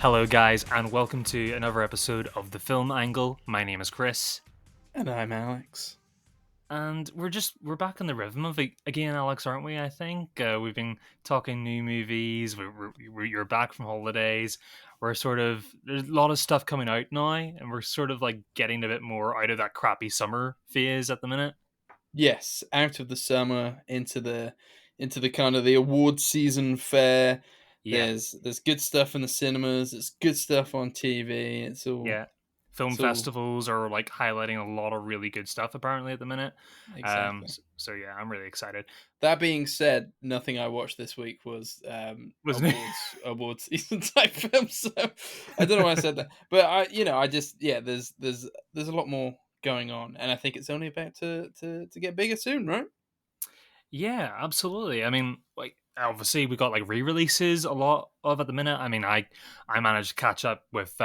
Hello, guys, and welcome to another episode of The Film Angle. My name is Chris, And I'm Alex. and we're back in the rhythm of it again, Alex, aren't we? I think we've been talking new movies. You're back from holidays. There's a lot of stuff coming out now, and we're sort of like getting a bit more out of that crappy summer phase at the minute. Yes, out of the summer into the kind of the award season fair. Yeah, There's good stuff in the cinemas. There's good stuff on TV. yeah. Film It's all festivals are like highlighting a lot of really good stuff apparently at the minute. exactly. So yeah, I'm really excited. That being said, nothing I watched this week was Wasn't it? awards season type films. So I don't know why I said that, but I just there's a lot more going on, and I think it's only about to get bigger soon, right? Yeah, absolutely. I mean, like obviously we got like re-releases a lot of at the minute. I mean, I managed to catch up with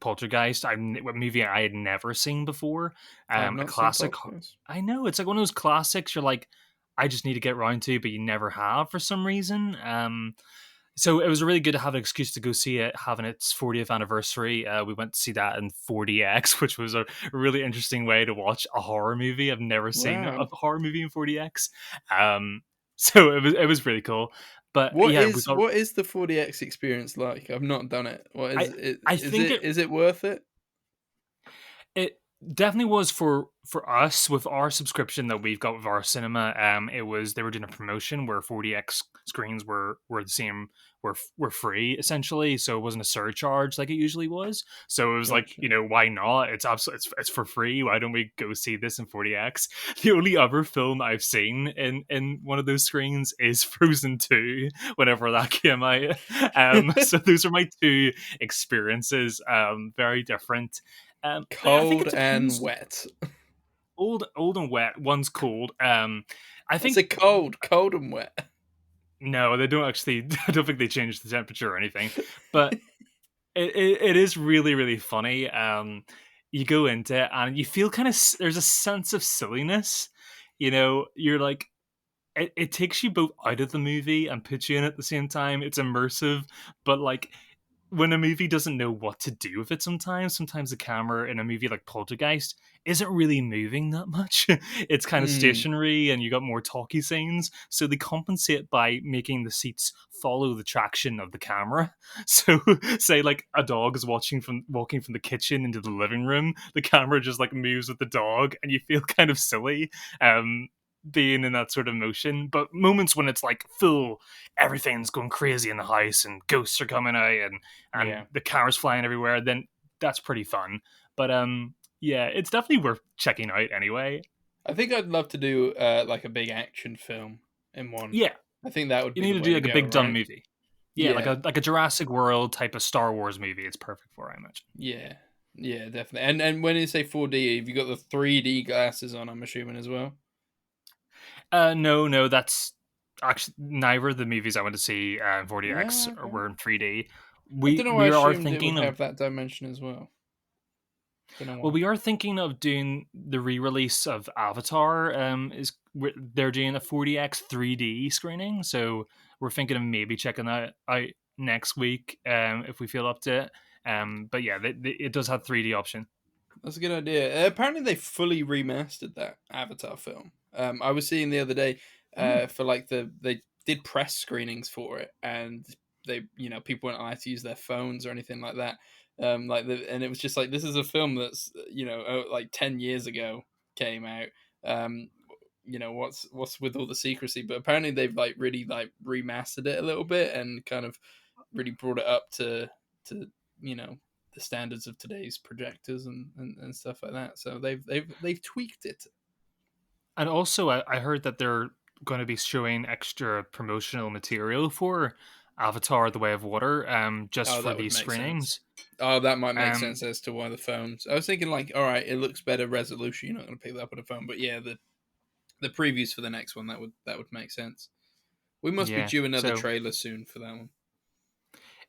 Poltergeist, a movie I had never seen before. I've A not seen classic. Poltergeist. I know it's like one of those classics. You're like, I just need to get around to, but you never have for some reason. So it was really good to have an excuse to go see it, having its 40th anniversary. We went to see that in 4DX, which was a really interesting way to watch a horror movie. I've never seen a Wow. horror movie in 4DX, um, so it was really cool. But What yeah, we is got. what is the 40X experience like? I've not done it. What I is it? I Is think it it is it worth it? It definitely was for us with our subscription that we've got with our cinema. It was they were doing a promotion where 40x screens were the same were free essentially, so it wasn't a surcharge like it usually was. So it was like Gotcha. why not? It's absolutely it's for free. Why don't we go see this in 40x? The only other film I've seen in one of those screens is Frozen 2. Whenever that came out, so those are my two experiences. Very different. But I think it Cold and depends. wet. Old and wet. One's cold. I I think said cold and wet. no, they don't actually. I don't think they changed the temperature or anything. But it is really really funny. You go into it and you feel kind of there's a sense of silliness. You're like it takes you both out of the movie and puts you in at the same time. It's immersive, but like when a movie doesn't know what to do with it sometimes the camera in a movie like Poltergeist isn't really moving that much. It's kind of Mm. stationary and you got more talky scenes. So they compensate by making the seats follow the traction of the camera. So say like a dog is walking from the kitchen into the living room, the camera just like moves with the dog and you feel kind of silly. Being in that sort of motion, but moments when it's like full, everything's going crazy in the house and ghosts are coming out and Yeah. the camera's flying everywhere, then that's pretty fun. But yeah, it's definitely worth checking out anyway. I think I'd love to do like a big action film in one. Yeah, I think that would you be need the to way do to like a go, big dumb right? movie. Yeah, Yeah. like a Jurassic World type of Star Wars movie. It's perfect for, I imagine. Yeah. Yeah, definitely. And when you say 4D, have you got the 3D glasses on, I'm assuming as well? No, that's actually neither of the movies I went to see in 40x Ah, okay. were in 3D. I We don't know, I we are assumed it would thinking of have that dimension as well. Don't know Well, why. we are thinking of doing the re-release of Avatar. They're doing a 40x 3D screening, so we're thinking of maybe checking that out next week if we feel up to it. But yeah, it does have 3D option. That's a good idea. Apparently, they fully remastered that Avatar film. I was seeing the other day Mm. for like they did press screenings for it, and people weren't allowed to use their phones or anything like that. And it was just like this is a film that's like 10 years ago came out. Um, what's with all the secrecy? But apparently they've like really like remastered it a little bit and kind of really brought it up to you know the standards of today's projectors and stuff like that. So they've tweaked it. And also, I heard that they're going to be showing extra promotional material for Avatar: The Way of Water, just Oh, for that would these make sense. screenings. Oh, that might make Um, sense as to why the phones. I was thinking like, all right, it looks better resolution. You're not going to pick that up on a phone, but yeah, the previews for the next one that would make sense. We must be yeah. due another So trailer soon for that one.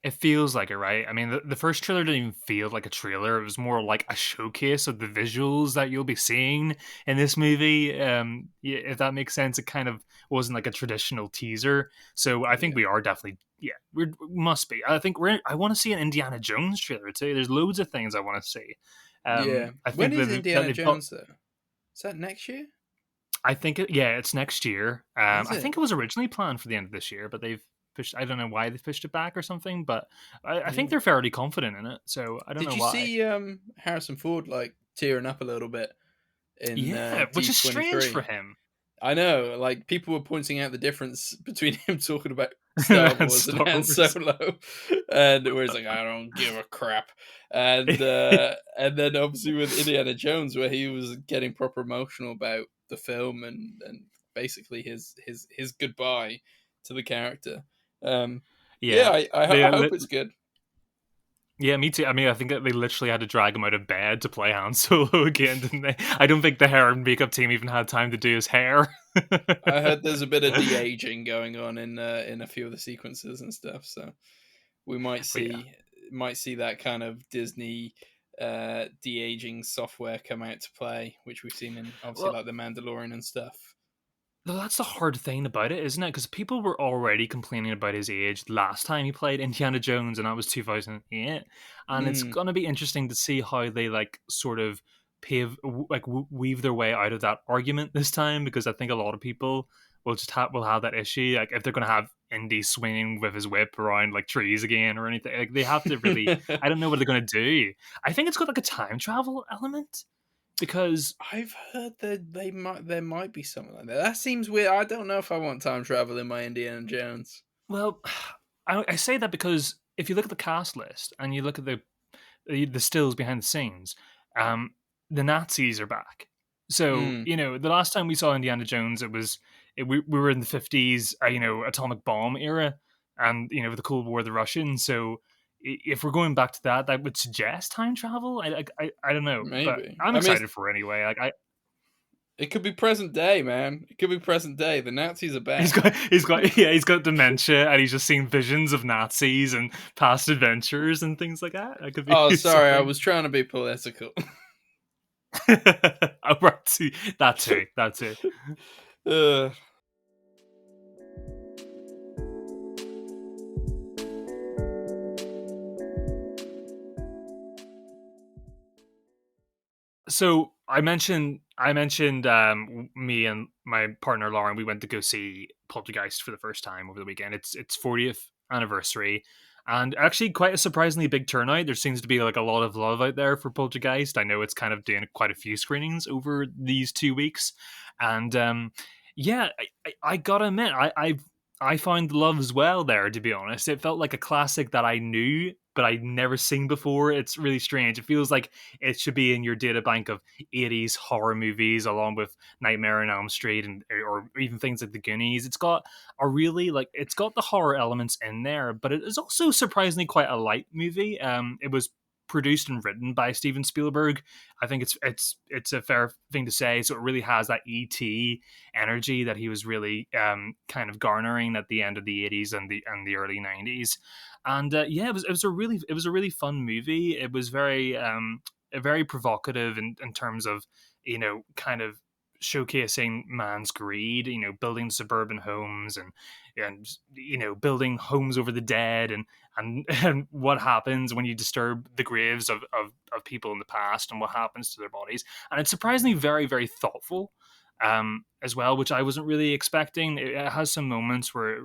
It feels like it, right? I mean, the first trailer didn't even feel like a trailer. It was more like a showcase of the visuals that you'll be seeing in this movie. Yeah, if that makes sense, it kind of wasn't like a traditional teaser. So I think Yeah. we are definitely, yeah, we must be. I think we're. I want to see an Indiana Jones trailer too. There's loads of things I want to see. Yeah. I When think is that Indiana they've got. Jones though? Is that next year? I think yeah, it's next year. Is I it? think it was originally planned for the end of this year, but they've pushed. I don't know why they've pushed it back or something, but I think Yeah. they're fairly confident in it. So I don't Did know you why. see Harrison Ford like tearing up a little bit in Yeah, which is strange for D23? him. I know, like people were pointing out the difference between him talking about Star And Wars and Star Han Wars. Solo, and where he's like, "I don't give a crap," and then obviously with Indiana Jones, where he was getting proper emotional about the film and basically his goodbye to the character. Um, yeah, Yeah, I hope it's good. yeah, me too. I mean, I think that they literally had to drag him out of bed to play Han Solo again, didn't they? I don't think the hair and makeup team even had time to do his hair. I heard there's a bit of de aging going on in a few of the sequences and stuff, so we But yeah, might see that kind of Disney de aging software come out to play, which we've seen in obviously well, like the Mandalorian and stuff. no, that's the hard thing about it, isn't it? Because people were already complaining about his age last time he played Indiana Jones, and that was 2008. And it's Mm. gonna be interesting to see how they like sort of weave their way out of that argument this time, because I think a lot of people will have that issue. Like if they're gonna have Indy swinging with his whip around like trees again or anything, like they have to really. I don't know what they're gonna do. I think it's got like a time travel element because I've heard that there might be something like that. That seems weird. I don't know if I want time travel in my Indiana Jones. well, I say that because if you look at the cast list and you look at the stills behind the scenes, um, the Nazis are back. So Mm, the last time we saw Indiana Jones, we were in the 50s, atomic bomb era, and the Cold War, the Russians. So if we're going back to that, that would suggest time travel. I don't know, but maybe. I'm I mean, excited for it anyway. Like I. it could be present day, man. It could be present day. The Nazis are He's back. got, he's got dementia, and he's just seen visions of Nazis and past adventures and things like that. That could be Oh, sorry, I something. was trying to be political. Oh, right, see, that too. That too. uh, So I mentioned me and my partner Lauren. We went to go see Poltergeist for the first time over the weekend. It's 40th anniversary, and actually quite a surprisingly big turnout. There seems to be like a lot of love out there for Poltergeist. I know it's kind of doing quite a few screenings over these 2 weeks, and yeah, I gotta admit, I found love as well there. To be honest, it felt like a classic that I knew but I'd never seen before. It's really strange. It feels like it should be in your data bank of 80s horror movies along with Nightmare on Elm Street and or even things like The Goonies. It's got a really it's got the horror elements in there, but it is also surprisingly quite a light movie. It was produced and written by Steven Spielberg. I think it's a fair thing to say. So it really has that ET energy that he was really kind of garnering at the end of the 80s and the early 90s. And yeah, it was a really fun movie. It was very provocative in terms of kind of showcasing man's greed. Building suburban homes and building homes over the dead and what happens when you disturb the graves of people in the past and what happens to their bodies. And it's surprisingly very very thoughtful as well, which I wasn't really expecting. It has some moments where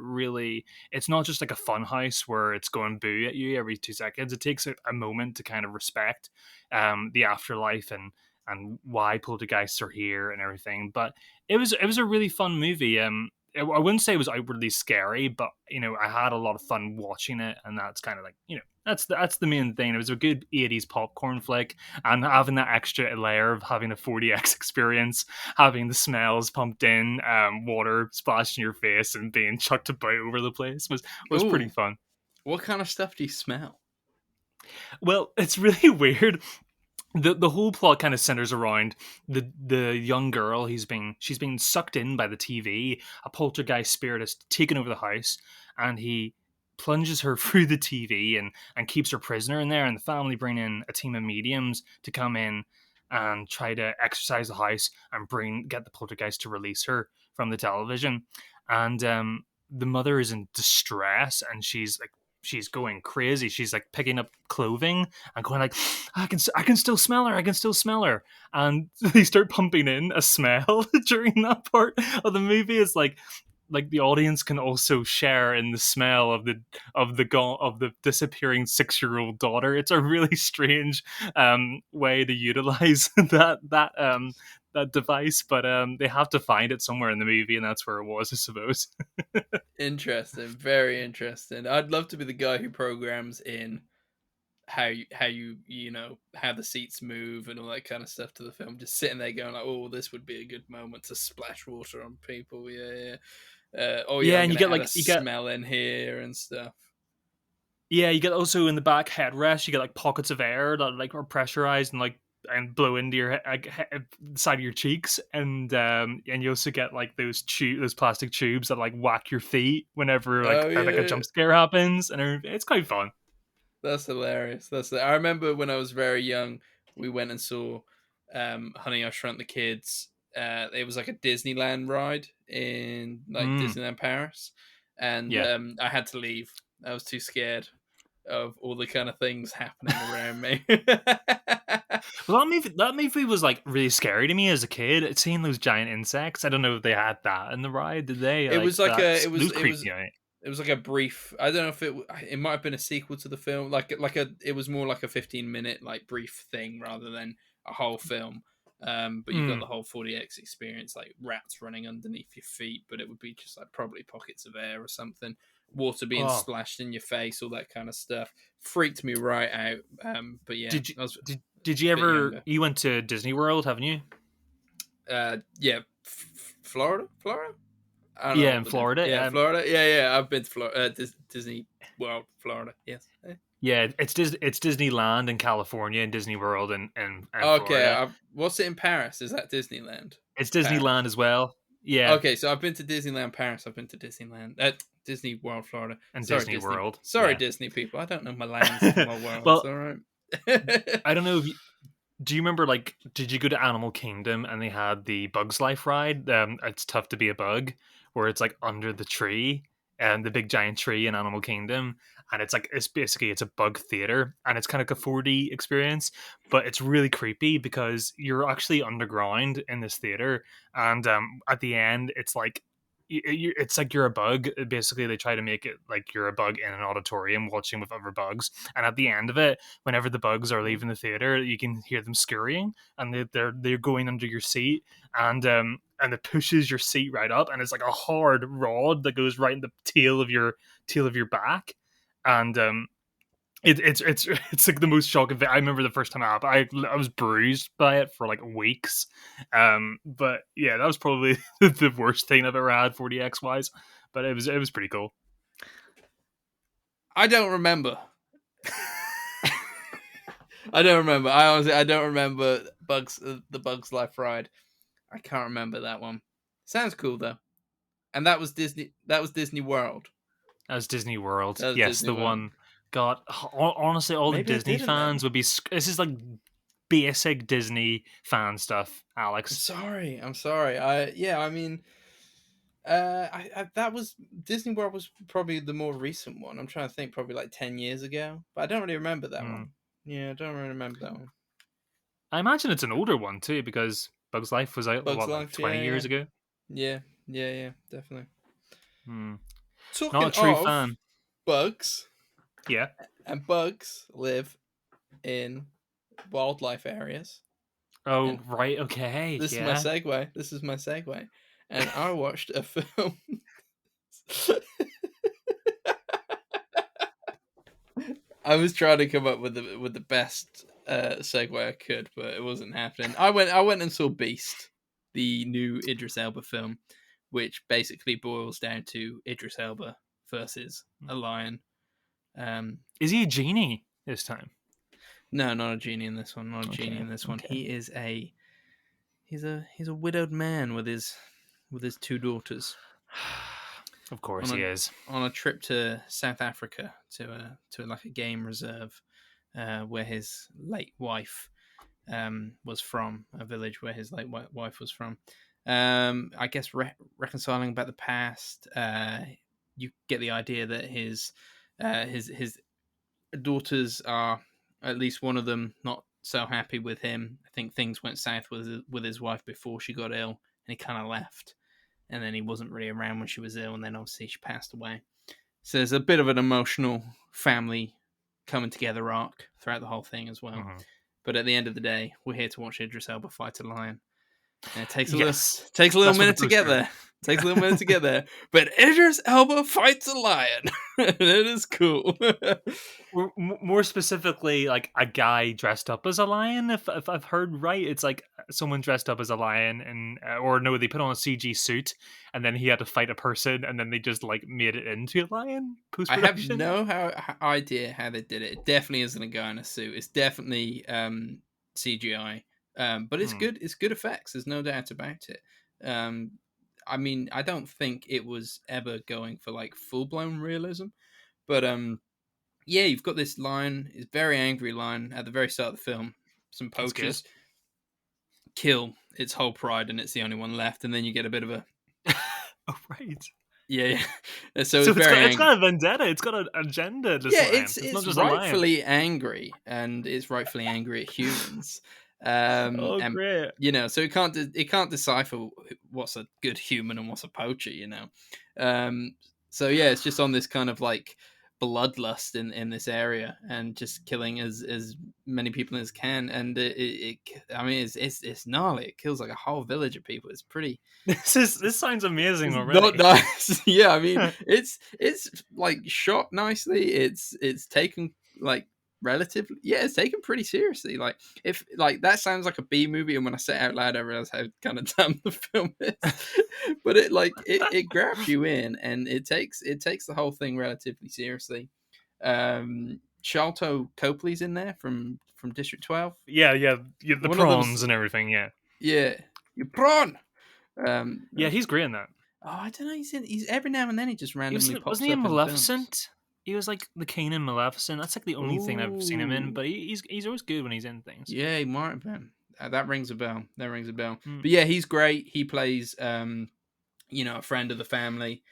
it's not just like a fun house where it's going boo at you every 2 seconds. It takes a moment to kind of respect the afterlife and why poltergeists are here and everything. But it was a really fun movie. I wouldn't say it was outwardly scary, but I had a lot of fun watching it, and that's kind of like that's the main thing. It was a good 80s popcorn flick, and having that extra layer of having a 40x experience, having the smells pumped in, water splashed in your face, and being chucked about over the place was pretty ooh, fun. what kind of stuff do you smell? Well, it's really weird. The whole plot kind of centers around the young girl. She's being sucked in by the TV. A poltergeist spirit has taken over the house, and he plunges her through the TV and keeps her prisoner in there. And the family bring in a team of mediums to come in and try to exorcise the house and get the poltergeist to release her from the television. And the mother is in distress, and she's going crazy. She's like picking up clothing and going like, I can still smell her. I can still smell her. And they start pumping in a smell during that part of the movie. It's like the audience can also share in the smell of the disappearing 6-year-old daughter. It's a really strange way to utilize that device, but they have to find it somewhere in the movie, and that's where it was, I suppose. Interesting, very interesting. I'd love to be the guy who programs in how the seats move and all that kind of stuff to the film. Just sitting there going like, oh, this would be a good moment to splash water on people. Yeah, yeah. Oh yeah, Yeah, I'm and gonna add a you get smell in here and stuff. yeah, you get also in the back headrest, you get like pockets of air that like are pressurized and blow into your side of your cheeks, and you also get like those plastic tubes that like whack your feet whenever Oh like a yeah, jump scare happens, and it's quite fun. that's hilarious. I remember when I was very young, we went and saw Honey I Shrunk the Kids. It was like a Disneyland ride in like Mm, Disneyland Paris, and yeah. I had to leave. I was too scared of all the kind of things happening around me. Well, that movie was like really scary to me as a kid. Seeing those giant insects, I don't know if they had that in the ride. Did they It like was like that? a Those creeped me out. it was like a brief. I don't know if it might have been a sequel to the film. It was more like a 15-minute like brief thing rather than a whole film. But you got Mm. the whole 40x experience, like rats running underneath your feet, but it would be just like probably pockets of air or something, water being Oh, splashed in your face, all that kind of stuff. Freaked me right out. But yeah, did you I was a did you bit ever? younger. You went to Disney World, haven't you? Yeah, Florida. I don't know Yeah, all in the different. Florida. Yeah, Florida. Yeah, yeah. I've been to Florida, Disney World, Florida. Yes. Yeah, it's Disneyland in California and Disney World in Okay. Florida. What's it in Paris? Is that Disneyland? It's Paris. Disneyland as well. Yeah, Okay, so I've been to Disneyland Paris. I've been to Disneyland Disney World, Florida. and Sorry, Disney Disney. World. Sorry, Yeah. Disney people. I don't know my lands and my worlds. Well, All right. I don't know if do you remember like did you go to Animal Kingdom and they had the Bugs Life ride? It's tough to be a bug, where it's like under the tree and the big giant tree in Animal Kingdom, and it's a bug theater, and it's kind of like a 4D experience, but it's really creepy because you're actually underground in this theater, and at the end it's like it's like you're a bug. Basically, they try to make it like you're a bug in an auditorium watching with other bugs, and at the end of it, whenever the bugs are leaving the theater, you can hear them scurrying, and they're going under your seat, and it pushes your seat right up, and it's like a hard rod that goes right in the tail of your back, and it's like the most shocking thing. I remember the first time I was bruised by it for like weeks, but yeah, that was probably the worst thing I've ever had 40x wise, but it was pretty cool. I don't remember. I don't remember. I don't remember the Bugs Life ride. I can't remember that one. Sounds cool though. And that was Disney. That was Disney World. That was Disney World. That was Yes, Disney the World. one. God, honestly, all the Maybe I Disney didn't then. fans would be. This is like basic Disney fan stuff, I'm Alex. sorry. I'm sorry. I mean, that was Disney World was probably the more recent one. I'm trying to think, probably like 10 years ago, but I don't really remember that Hmm. one. Yeah, I don't really remember that one. I imagine it's an older one too, because Bugs Life was out Bugs what like Life. 20 Yeah, years yeah, ago. yeah, yeah, yeah. Definitely. Hmm. Not Talking a true of fan. bugs, Yeah. and bugs live in wildlife areas, Oh, and right. Okay. this is my Yeah. segue. This is my segue, and I watched a film. I was trying to come up with the best segue I could, but it wasn't happening. I went and saw Beast, the new Idris Elba film, which basically boils down to Idris Elba versus a lion. Um, Is he a genie this time? no, not a genie in this one. Not a genie Okay. in this one. Okay. He's a widowed man with his two daughters. Of course on he is. a trip to South Africa to like a game reserve where his late wife was from, a village where his late wife was from. I guess reconciling about the past. You get the idea that his daughters are, at least one of them, not so happy with him. I think things went south with his wife before she got ill, and he kind of left. And then he wasn't really around when she was ill, and then obviously she passed away. So there's a bit of an emotional family coming together arc throughout the whole thing as well. Mhm. But at the end of the day, we're here to watch Idris Elba fight a lion. And it Yes, takes a little that's what the minute to get poster is. there. Takes a little minute to get there. But Idris Elba fights a lion. It is cool. More specifically, like a guy dressed up as a lion. If I've heard right, it's like someone dressed up as a lion, and or no, they put on a CG suit, and then he had to fight a person, and then they just like made it into a lion post I have production. no idea how they did it. It definitely isn't a guy in a suit. It's definitely CGI. But it's Hmm. good. It's good effects. There's no doubt about it. Um, I mean, I don't think it was ever going for like full blown realism, but yeah, you've got this lion. It's very angry lion at the very start of the film. Some That's good. poachers kill its whole pride, and it's the only one left. And then you get a bit of a Oh right. yeah, yeah. So So it's very it's angry. got a vendetta. It's got an agenda. This Yeah, lion. It's not it's just a lion. rightfully angry, and it's rightfully angry at humans. Oh And great. so it can't decipher what's a good human and what's a poacher. Um, so yeah, it's just on this kind of like bloodlust in this area, and just killing as many people as can. And I mean, it's gnarly. It kills like a whole village of people. It's pretty. This sounds amazing It's not already. nice. Yeah, I mean, it's like shot nicely. It's taken like relatively. Yeah, it's taken pretty seriously. Like if like that sounds like a B movie, and when I say it out loud, I realize how kind of dumb the film is. But it grabs you in, and it takes the whole thing relatively seriously. Sharlto Copley's in there from District 12. Yeah, the One of them, prawns and everything. Yeah, yeah, you prawn. yeah, he's great in that. Oh, I don't know. He's every now and then he just randomly Wasn't pops he in up in films. Maleficent? He was like the king in Maleficent. That's like the only thing I've seen him in. Ooh, But he's always good when he's in things. yeah, he might have been. That rings a bell. That rings a bell. Mm. But yeah, he's great. He plays, a friend of the family.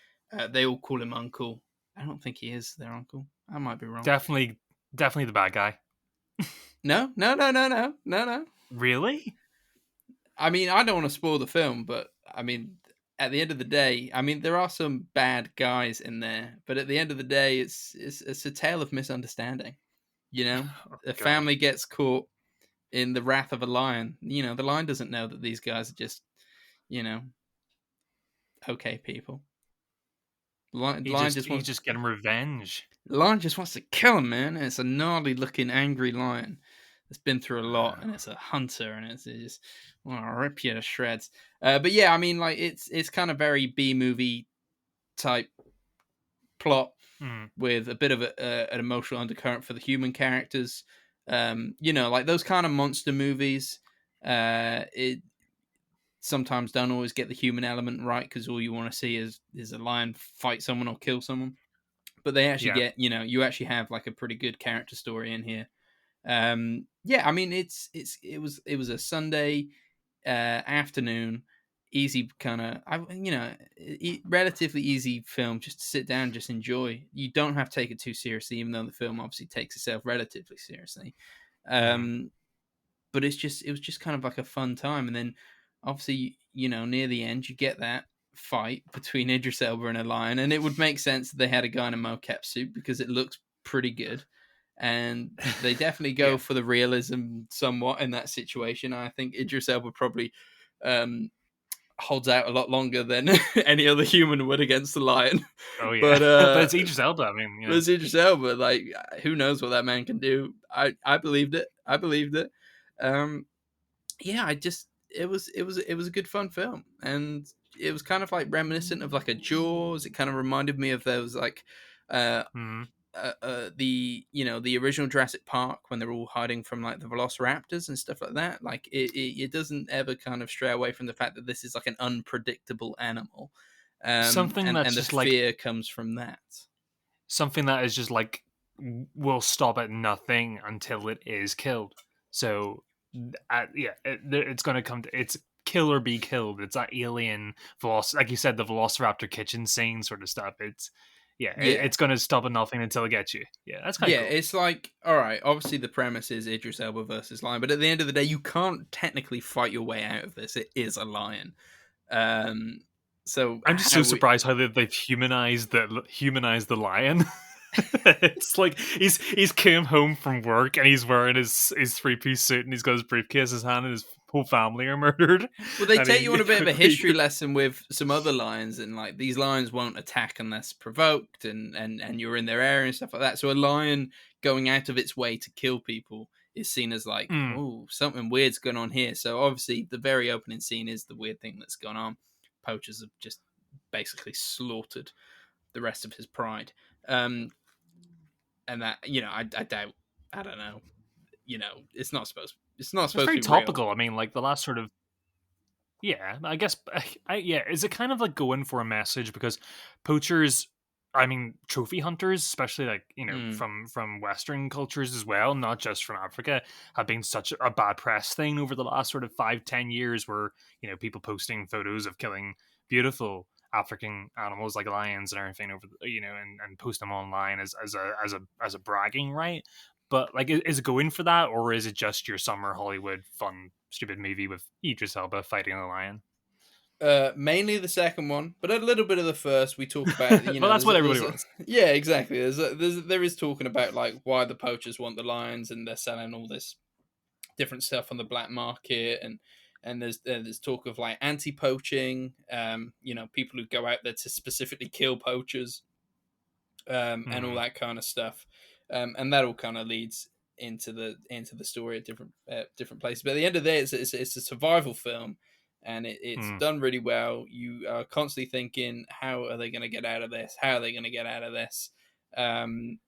They all call him uncle. I don't think he is their uncle. I might be wrong. Definitely the bad guy. No, no, no, no, no, no, no. Really? I mean, I don't want to spoil the film, but I mean, at the end of the day, I mean, there are some bad guys in there, but at the end of the day, it's a tale of misunderstanding. You know, Oh a God. family gets caught in the wrath of a lion. The lion doesn't know that these guys are just, you know, okay people. Lion just He's wants just getting revenge. lion just wants to kill him, man. And it's a gnarly looking, angry lion that's been through a lot, and Wow. it's a hunter, and it just want to rip you to shreds. But yeah, I mean, like it's kind of very B movie type plot Mm, with a bit of an emotional undercurrent for the human characters. Like those kind of monster movies. It sometimes don't always get the human element right because all you want to see is a lion fight someone or kill someone. But they actually yeah. you actually have like a pretty good character story in here. Yeah, I mean it was a Sunday afternoon, easy kind of relatively easy film just to sit down and just enjoy. You don't have to take it too seriously, even though the film obviously takes itself relatively seriously. Hmm. Um, but it was just kind of like a fun time, and then obviously near the end you get that fight between Idris Elba and a lion, and it would make sense that they had a guy in a mocap suit because it looks pretty good, and they definitely go Yeah. for the realism somewhat in that situation. I think Idris Elba probably um, holds out a lot longer than any other human would against the lion, Oh yeah. but But it's Idris Elba. I mean, there's Idris Elba. Like, who knows what that man can do? I believed it. I believed it. Um, yeah, it was a good fun film, and it was kind of like reminiscent of like a Jaws. It kind of reminded me of those like uh, Mhm. the original Jurassic Park when they're all hiding from like the Velociraptors and stuff like that. Like it doesn't ever kind of stray away from the fact that this is like an unpredictable animal. Something that's and the just like fear comes from that. something that is just like will stop at nothing until it is killed. So, yeah, it's going to come to it's kill or be killed. It's that alien like you said, the Velociraptor kitchen scene sort of stuff. It's yeah, Yeah. it's going to stop at nothing until it gets you. Yeah, that's kind of Yeah, cool. it's like, all right, obviously the premise is Idris Elba versus lion, but at the end of the day, you can't technically fight your way out of this. It is a lion. Um, so I'm just so how we, surprised how they've humanized the lion. It's like he's came home from work and he's wearing his 3-piece suit and he's got his briefcase in his hand and his whole family are murdered. well, they And take you he on a bit of a quickly history lesson with some other lions, and like these lions won't attack unless provoked, and you're in their area and stuff like that. So a lion going out of its way to kill people is seen as like, mm, oh, something weird's going on here. So obviously, the very opening scene is the weird thing that's gone on. Poachers have just basically slaughtered the rest of his pride. Um, and that, I doubt, I don't know, it's not it's supposed very to be real. topical. I mean, like the last sort of yeah, I guess. Yeah, is it kind of like going for a message because poachers, I mean, trophy hunters, especially like Mm, from Western cultures as well, not just from Africa, have been such a bad press thing over the last sort of 5-10 years, where people posting photos of killing beautiful African animals like lions and everything over and post them online as a bragging right. But like, is it going for that, or is it just your summer Hollywood fun stupid movie with Idris Elba fighting a lion? mainly the second one, but a little bit of the first. We talk about, Well, that's what everybody wants. yeah, exactly. There is talking about like why the poachers want the lions, and they're selling all this different stuff on the black market, and there's talk of like anti-poaching, people who go out there to specifically kill poachers, and all Hmm. that kind of stuff, and that all kind of leads into the story at different places. But at the end of the day, it's a survival film, and it's Hmm. done really well. You are constantly thinking, how are they going to get out of this? How are they going to get out of this? Um,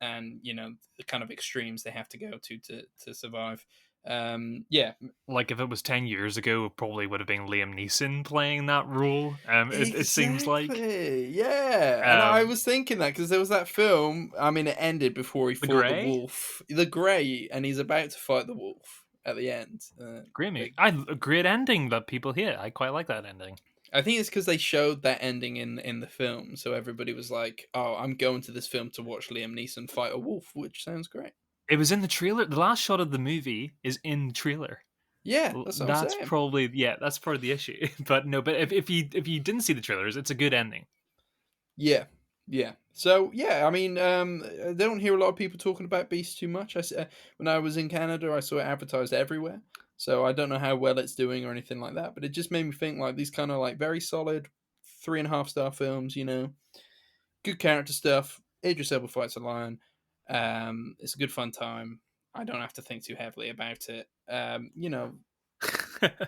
and the kind of extremes they have to go to survive. Yeah, Like if it was 10 years ago, it probably would have been Liam Neeson playing that role. It seems like exactly. Yeah, and I um, was thinking that because there was that film. I mean, it ended before he the fought the Grey, wolf, the Grey, and he's about to fight the wolf at the end. Grimmy. Big. A great ending that people hate. I quite like that ending. I think it's because they showed that ending in the film, so everybody was like, "Oh, I'm going to this film to watch Liam Neeson fight a wolf," which sounds great. It was in the trailer. The last shot of the movie is in the trailer. Yeah, that's what I'm That's saying. probably yeah. That's part of the issue. But no. But if you didn't see the trailers, it's a good ending. Yeah, yeah. So yeah, I mean, I don't hear a lot of people talking about Beast too much. When I was in Canada, I saw it advertised everywhere. So I don't know how well it's doing or anything like that. But it just made me think like these kind of like very solid 3.5 star films. Good character stuff. Idris Elba fights a lion. It's a good fun time. I don't have to think too heavily about it.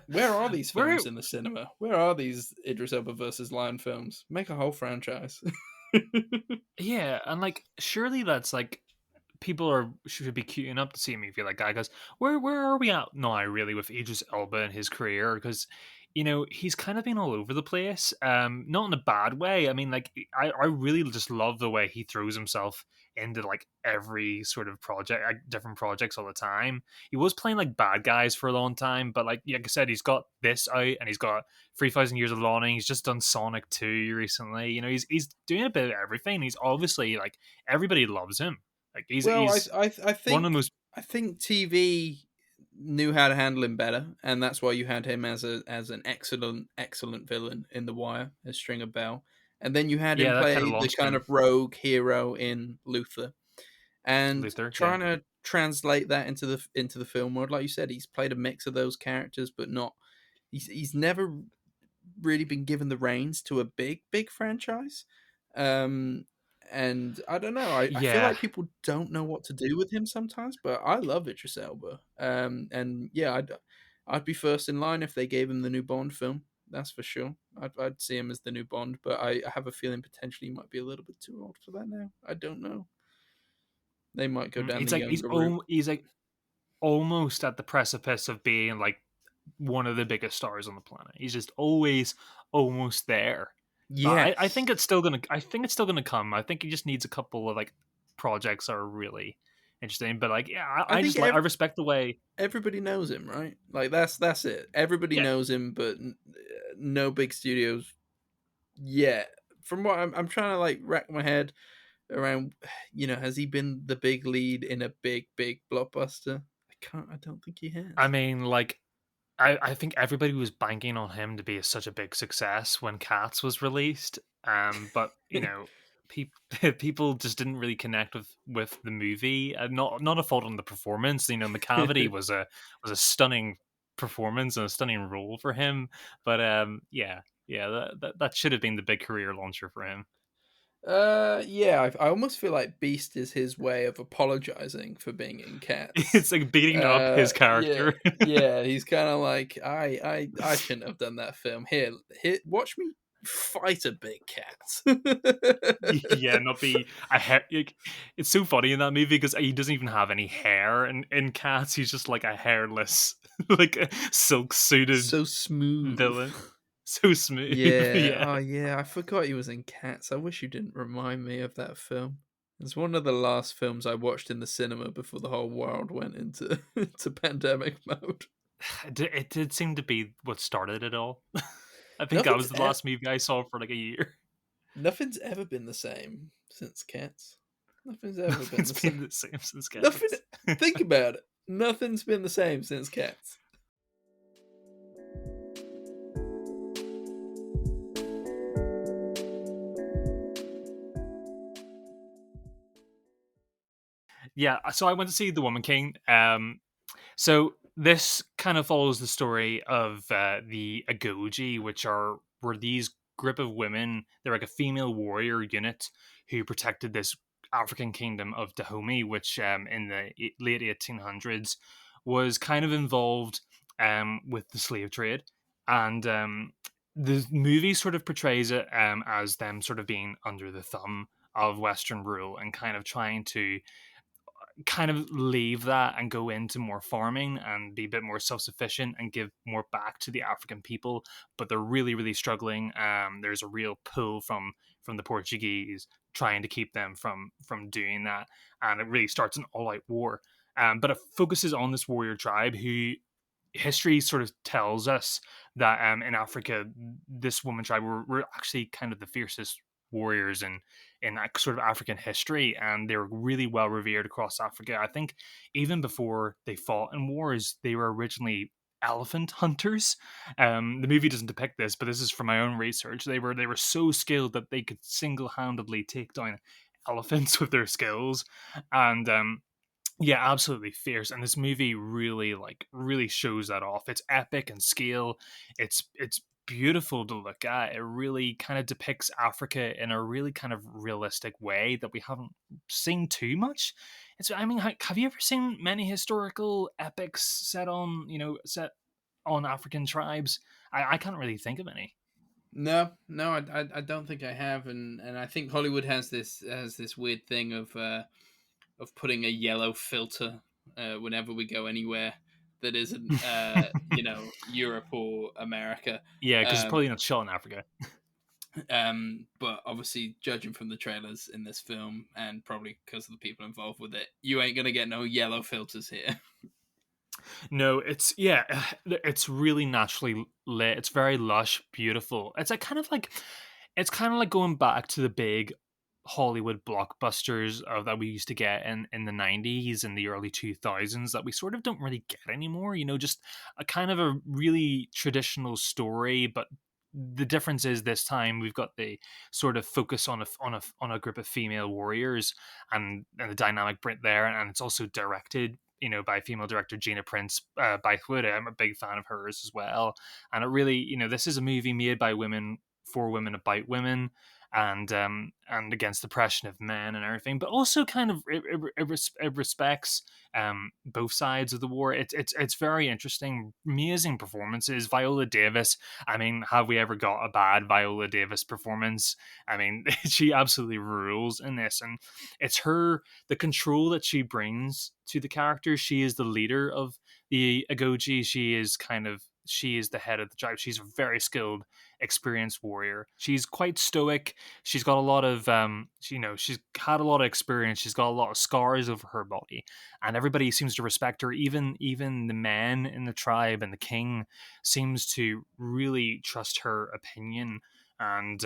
Where are these Where films in the cinema? Where are these Idris Elba versus Lion films? Make a whole franchise. yeah, and like surely that's like people should be queuing up to see a movie like that because where are we at now really with Idris Elba and his career because he's kind of been all over the place, not in a bad way. I mean, like I really just love the way he throws himself into like every sort of project, like, different projects all the time. He was playing like bad guys for a long time, but like I said, he's got this out and he's got 3,000 Years of Longing. He's just done Sonic 2 recently. He's doing a bit of everything. He's obviously like everybody loves him. Like Well, he's I one of the think most TV knew how to handle him better, and that's why you had him as an excellent villain in The Wire as Stringer Bell, and then you had him yeah, that kind of play the launched kind him. of rogue hero in Luther, and Luther, yeah. trying to translate that into the film world. Like you said, he's played a mix of those characters, but not. He's never really been given the reins to a big franchise. Um, and I don't know. I feel Yeah, like people don't know what to do with him sometimes, but I love Idris Elba. And yeah, I'd be first in line if they gave him the new Bond film. That's for sure. I'd see him as the new Bond, but I have a feeling potentially he might be a little bit too old for that now. I don't know. They might go down it's the like younger route. he's like almost at the precipice of being like one of the biggest stars on the planet. He's just always almost there. But I Yes, think it's still gonna. I think it's still gonna come. I think he just needs a couple of like projects that are really interesting. But like, yeah, I I think just like I respect the way. everybody knows him, right? Like that's it. Everybody Yeah, knows him, but no big studios yet. From what I'm trying to like rack my head around, has he been the big lead in a big blockbuster? I don't think he I has. mean, like I think everybody was banking on him to be such a big success when Cats was released. But people people just didn't really connect with the movie. Not a fault on the performance. McCavity was a stunning performance and a stunning role for him. But yeah, that should have been the big career launcher for him. Yeah, I almost feel like Beast is his way of apologizing for being in Cats. It's like beating up his Yeah, character. yeah, he's kind of like, I shouldn't have done that film. Here, watch me fight a big cat. Yeah, not be a hair. Like, it's so funny in that movie because he doesn't even have any hair in Cats. He's just like a hairless, like a silk suited So smooth. villain. So smooth. Yeah. Yeah. Oh, yeah. I forgot he was in Cats. I wish you didn't remind me of that film. It's one of the last films I watched in the cinema before the whole world went into into pandemic mode. It did seem to be what started it all. I think that Nothing's was the e- last movie I saw for like a year. Nothing's ever been the same since Cats. Nothing's ever been It's the same. been the same since Nothing. Cats. Think about it. Nothing's been the same since Cats. Yeah, so I went to see The Woman King. So this kind of follows the story of the Agoji, which were these group of women. They're like a female warrior unit who protected this African kingdom of Dahomey, which in the late 1800s was kind of involved with the slave trade, and the movie sort of portrays it as them sort of being under the thumb of Western rule and kind of trying to kind of leave that and go into more farming and be a bit more self-sufficient and give more back to the African people, but they're really struggling. There's a real pull from the Portuguese trying to keep them from doing that, and it really starts an all-out war. But it focuses on this warrior tribe who history sort of tells us that in Africa, this woman tribe were actually kind of the fiercest warriors in that sort of African history, and they were really well revered across Africa. I think even before they fought in wars, they were originally elephant hunters. The movie doesn't depict this, but this is from my own research. They were so skilled that they could single handedly take down elephants with their skills, and yeah, absolutely fierce. And this movie really shows that off. It's epic in scale. It's beautiful to look at. It really kind of depicts Africa in a really kind of realistic way that we haven't seen too much. It's I mean, have you ever seen many historical epics set on African tribes? I can't really think of any. No, no, I don't think I have, and I think Hollywood has this weird thing of putting a yellow filter whenever we go anywhere that isn't Europe or America. Yeah, because it's Um, probably not shot in Africa. but obviously, judging from the trailers in this film, and probably because of the people involved with it, you ain't gonna get no yellow filters here. No, it's yeah, it's really naturally lit. It's very lush, beautiful. It's kind of like going back to the big Hollywood blockbusters that we used to get in the 90s and the early 2000s that we sort of don't really get anymore. Just a kind of a really traditional story, but the difference is this time we've got the sort of focus on a group of female warriors and the dynamic Brit there, and it's also directed by female director Gina Prince Bythewood. I'm a big fan of hers as well, and it really this is a movie made by women for women about women and against the oppression of men and everything, but also kind of it respects both sides of the war. It's very interesting, amazing performances. Viola Davis. I mean, have we ever got a bad Viola Davis performance? I mean, she absolutely rules in this, and it's the control that she brings to the character. She is the leader of the Agoji. She is kind of she is the head of the tribe. She's a very skilled, experienced warrior. She's quite stoic. She's got a lot of she's had a lot of experience. She's got a lot of scars over her body, and everybody seems to respect her. Even the men in the tribe and the king seems to really trust her opinion, and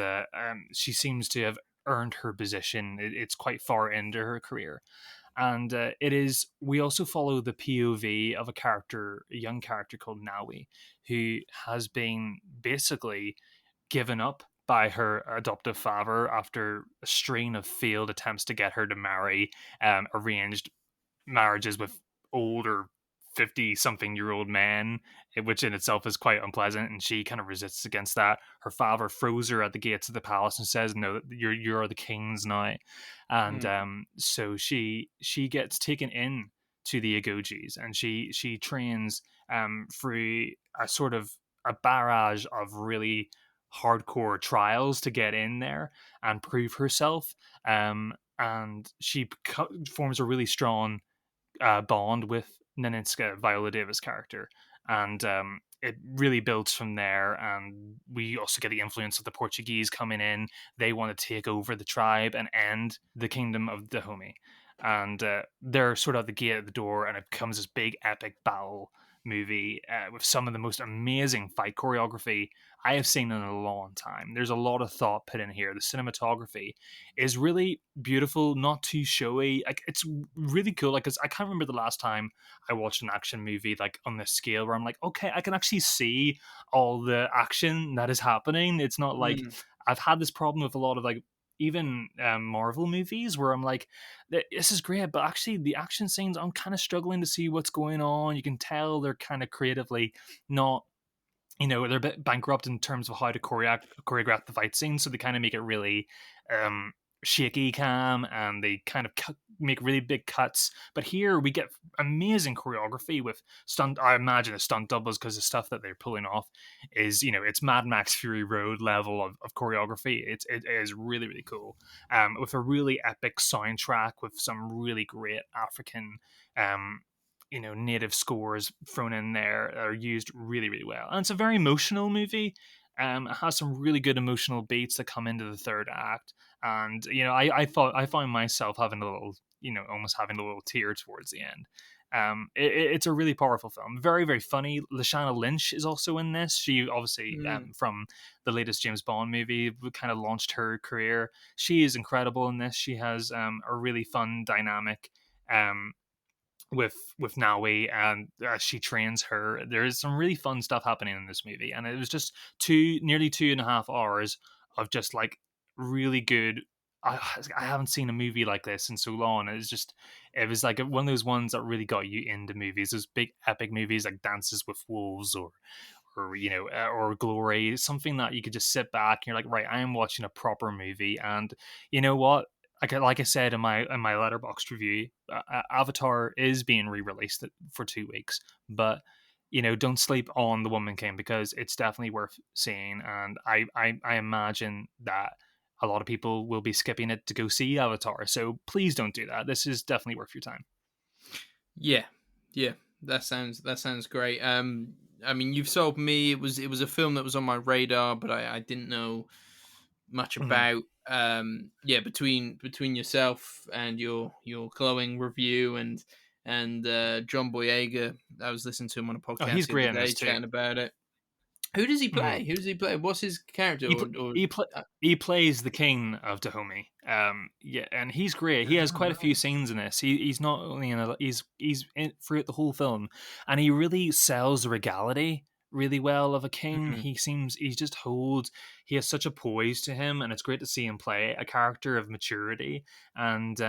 she seems to have earned her position. It's quite far into her career, and it is. We also follow the POV of a young character called Nawi, who has been basically given up by her adoptive father after a string of failed attempts to get her to marry arranged marriages with older 50 something year old men, which in itself is quite unpleasant, and she kind of resists against that. Her father throws her at the gates of the palace and says, no, you're the king's now. And Mm. so she gets taken in to the Agojis, and she trains through a sort of a barrage of really hardcore trials to get in there and prove herself. And she forms a really strong bond with Naninska, Viola Davis character, and it really builds from there. And we also get the influence of the Portuguese coming in. They want to take over the tribe and end the kingdom of Dahomey, and they're sort of at the gate at the door, and it becomes this big epic battle movie with some of the most amazing fight choreography I have seen in a long time. There's a lot of thought put in here. The cinematography is really beautiful, not too showy. Like, it's really cool. Like, 'cause I can't remember the last time I watched an action movie like on this scale where I'm like, okay, I can actually see all the action that is happening. It's not like Mm. I've had this problem with a lot of like even Marvel movies where I'm like, this is great, but actually the action scenes, I'm kind of struggling to see what's going on. You can tell they're kind of creatively not, they're a bit bankrupt in terms of how to choreograph the fight scenes, so they kind of make it really um, shaky cam, and they kind of make really big cuts. But here we get amazing choreography with stunt. I imagine the stunt doubles, because the stuff that they're pulling off is, it's Mad Max Fury Road level of choreography. It is really really cool, with a really epic soundtrack with some really great African um, native scores thrown in there are used really really well, and it's a very emotional movie. It has some really good emotional beats that come into the third act, and I found myself having a little, almost having a little tear towards the end. It's a really powerful film, very very funny. Lashana Lynch is also in this. She obviously, Mm. from the latest James Bond movie, kind of launched her career. She is incredible in this. She has a really fun dynamic um, with Naui, and she trains her. There is some really fun stuff happening in this movie, and it was just nearly 2.5 hours of just like really good. I haven't seen a movie like this in so long. It was like one of those ones that really got you into movies. Those big epic movies like Dances with Wolves, or Glory, something that you could just sit back and you're like, right, I am watching a proper movie. And you know what? Like I said in my Letterboxd review, Avatar is being re-released for 2 weeks, but don't sleep on The Woman King, because it's definitely worth seeing, and I imagine that a lot of people will be skipping it to go see Avatar. So please don't do that. This is definitely worth your time. Yeah, yeah, that sounds great. I mean, you've sold me. It was a film that was on my radar, but I didn't know much Mhm. about. Yeah, between yourself and your glowing review and John Boyega, I was listening to him on a Oh, podcast he's the other great in day this too. chatting about it. Who does he Mhm. play? Who does he play? What's his character? He pl- Or he pl- uh, he plays the king of Dahomey. Yeah, and he's great. He has oh, quite a few right. scenes in this. He's not only in he's in throughout the whole film, and he really sells the regality really well of a king. Mhm. He just holds. He has such a poise to him, and it's great to see him play a character of maturity. And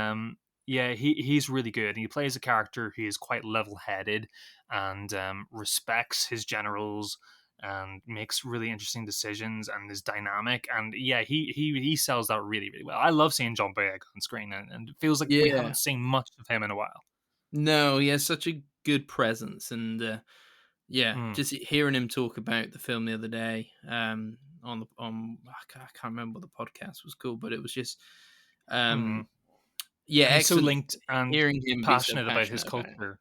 yeah, he's really good. And he plays a character who is quite level headed and respects his generals and makes really interesting decisions and is dynamic. And yeah, he sells that really really well. I love seeing John Boyega on screen, and it feels like we Yeah. haven't seen much of him in a while. No, he has such a good presence, and yeah, Mm. just hearing him talk about the film the other day, on I can't remember what the podcast was called, but it was just, Mm. yeah, And he's so excellent linked and hearing him be so passionate about his passionate about it. culture.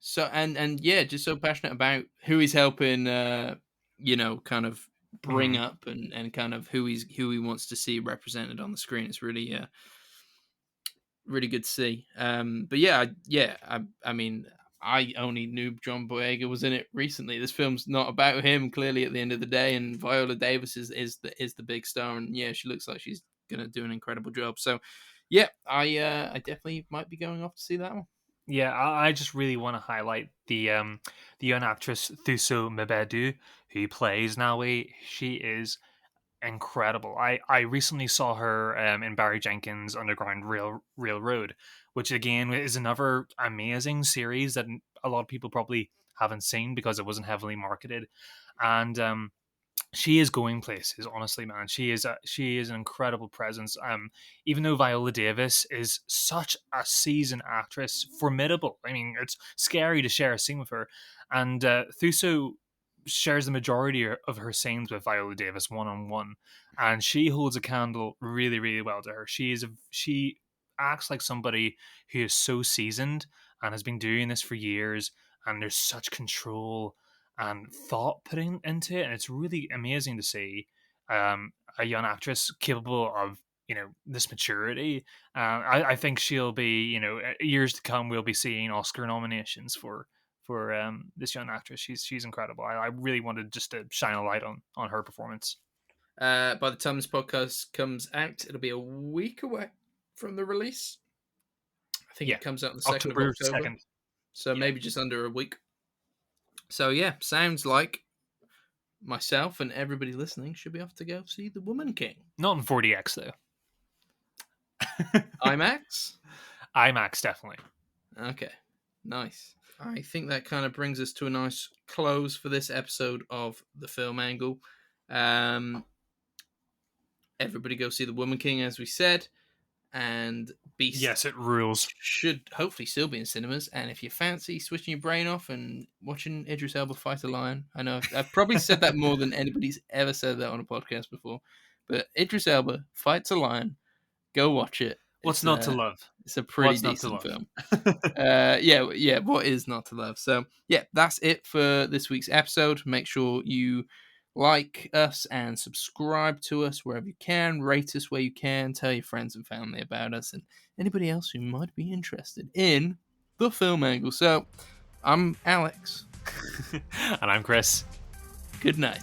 So and yeah, just so passionate about who he's helping, kind of bring Mhm. up and kind of who he wants to see represented on the screen. It's really really good to see. But I mean, I only knew John Boyega was in it recently. This film's not about him, clearly, at the end of the day, and Viola Davis is the big star, and yeah, she looks like she's gonna do an incredible job. So, yeah, I definitely might be going off to see that one. Yeah, I just really want to highlight the young actress Thuso Mbedu who plays Nawe. She is incredible. I recently saw her in Barry Jenkins' Underground Railroad, which again is another amazing series that a lot of people probably haven't seen because it wasn't heavily marketed, and she is going places. Honestly, man, she is an incredible presence. Even though Viola Davis is such a seasoned actress, formidable. I mean, it's scary to share a scene with her, and Thuso shares the majority of her scenes with Viola Davis one on one, and she holds a candle really, really well to her. She acts like somebody who is so seasoned and has been doing this for years, and there's such control and thought putting into it, and it's really amazing to see a young actress capable of this maturity. I think she'll be years to come. We'll be seeing Oscar nominations for this young actress. She's incredible. I really wanted just to shine a light on her performance. By the time this podcast comes out, it'll be a week away from the release. I think Yeah, it comes out on the 2nd of October October, 2nd. so Yeah, maybe just under a week. So yeah, sounds like myself and everybody listening should be off to go see The Woman King. not in 40x though. IMAX? IMAX definitely. Okay, nice. I think that kind of brings us to a nice close for this episode of The Film Angle. Um, Everybody go see The Woman King, as we said, and Beast Yes, it rules. should hopefully still be in cinemas. And if you fancy switching your brain off and watching Idris Elba fight a lion, I know I've probably said that more than anybody's ever said that on a podcast before, but Idris Elba fights a lion. Go watch it. What's not to love? It's a pretty What's not to decent love? film. Yeah. What is not to love? So yeah, that's it for this week's episode. Make sure you like us and subscribe to us wherever you can. Rate us where you can. Tell your friends and family about us and anybody else who might be interested in the film angle. So I'm Alex. And I'm Kris. Good night.